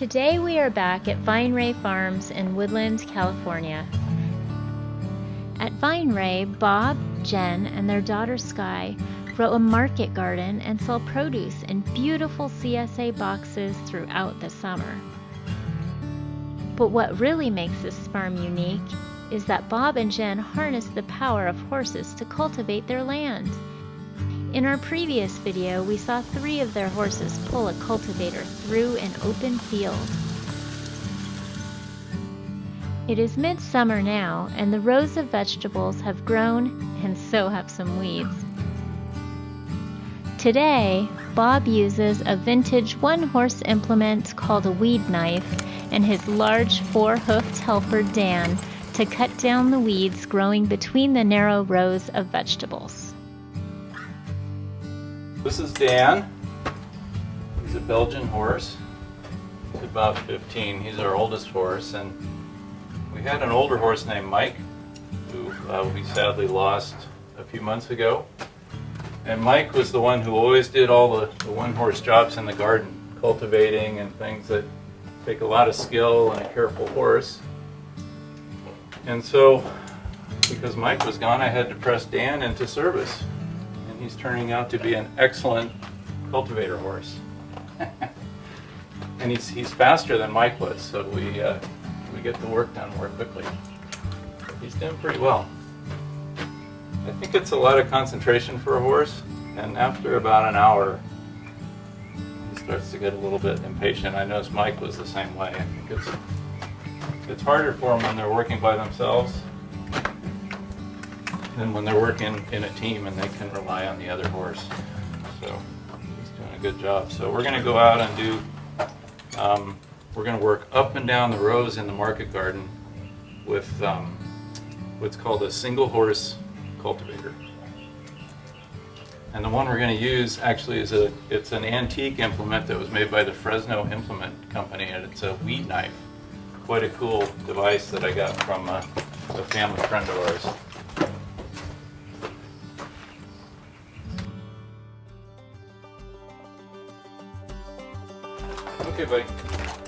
Today we are back at Vine Ray Farms in Woodland, California. At Vine Ray, Bob, Jen, and their daughter Sky grow a market garden and sell produce in beautiful CSA boxes throughout the summer. But what really makes this farm unique is that Bob and Jen harness the power of horses to cultivate their land. In our previous video, we saw 3 of their horses pull a cultivator through an open field. It is midsummer now, and the rows of vegetables have grown, and so have some weeds. Today, Bob uses a vintage one-horse implement called a weed knife and his large 4-hoofed helper Dan to cut down the weeds growing between the narrow rows of vegetables. This is Dan. He's a Belgian horse. He's about 15. He's our oldest horse, and we had an older horse named Mike, who we sadly lost a few months ago. And Mike was the one who always did all the one-horse jobs in the garden, cultivating and things that take a lot of skill and a careful horse. And so, because Mike was gone, I had to press Dan into service. And he's turning out to be an excellent cultivator horse. And he's faster than Mike was, so we get the work done more quickly. He's doing pretty well. I think it's a lot of concentration for a horse, and after about an hour, he starts to get a little bit impatient. I noticed Mike was the same way. I think it's harder for them when they're working by themselves than when they're working in a team and they can rely on the other horse. So he's doing a good job. So we're going to go out and do, we're going to work up and down the rows in the market garden with what's called a single horse cultivator. And the one we're going to use actually is it's an antique implement that was made by the Fresno Implement Company, and it's a weed knife. Quite a cool device that I got from a family friend of ours. Okay, buddy,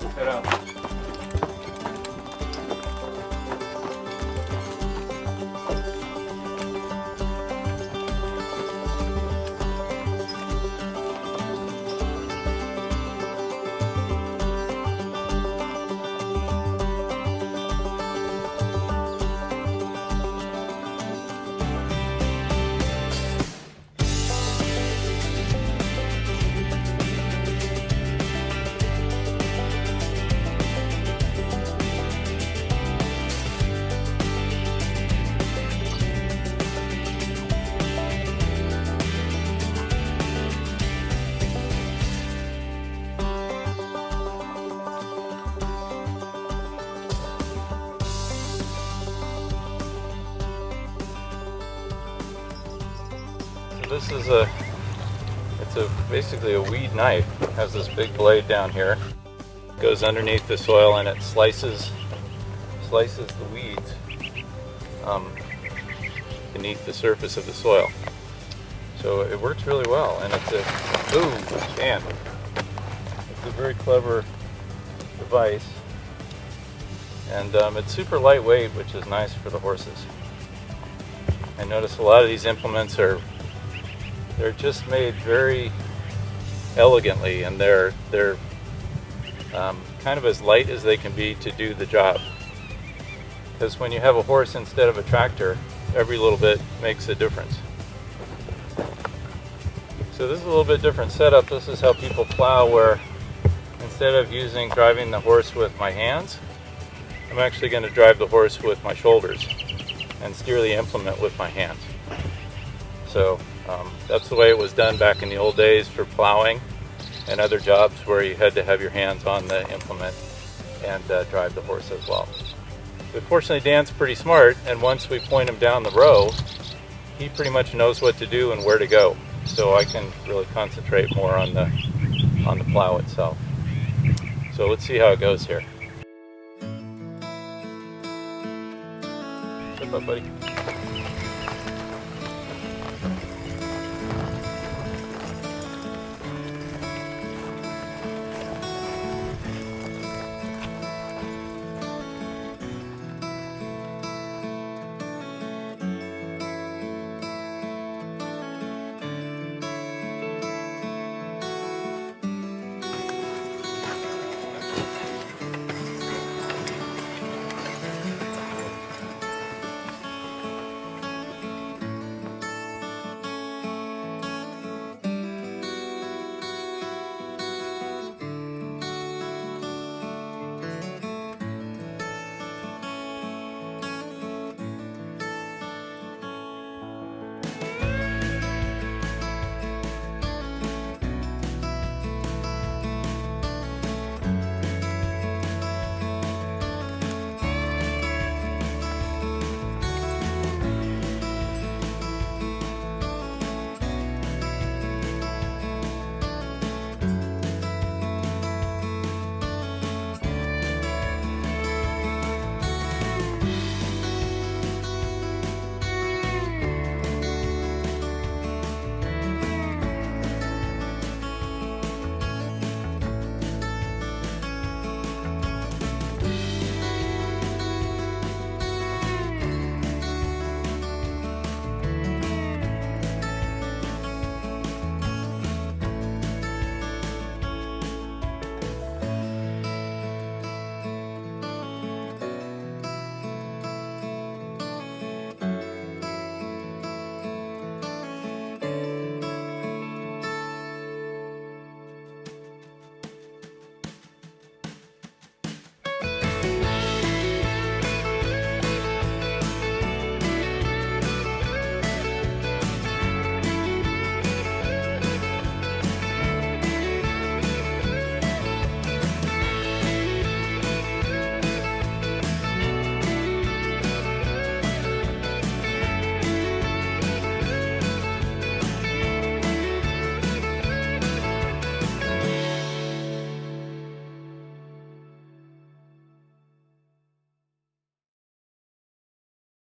let's head out. This is basically a weed knife. It has this big blade down here. It goes underneath the soil and it slices the weeds beneath the surface of the soil. So it works really well, and it's a very clever device, and it's super lightweight, which is nice for the horses. I notice a lot of these implements they're just made very elegantly, and they're kind of as light as they can be to do the job. Because when you have a horse instead of a tractor, every little bit makes a difference. So this is a little bit different setup. This is how people plow, where instead of driving the horse with my hands, I'm actually going to drive the horse with my shoulders and steer the implement with my hands. So that's the way it was done back in the old days for plowing and other jobs where you had to have your hands on the implement and drive the horse as well. But fortunately, Dan's pretty smart, and once we point him down the row, he pretty much knows what to do and where to go. So I can really concentrate more on the plow itself. So let's see how it goes here. What's up, buddy?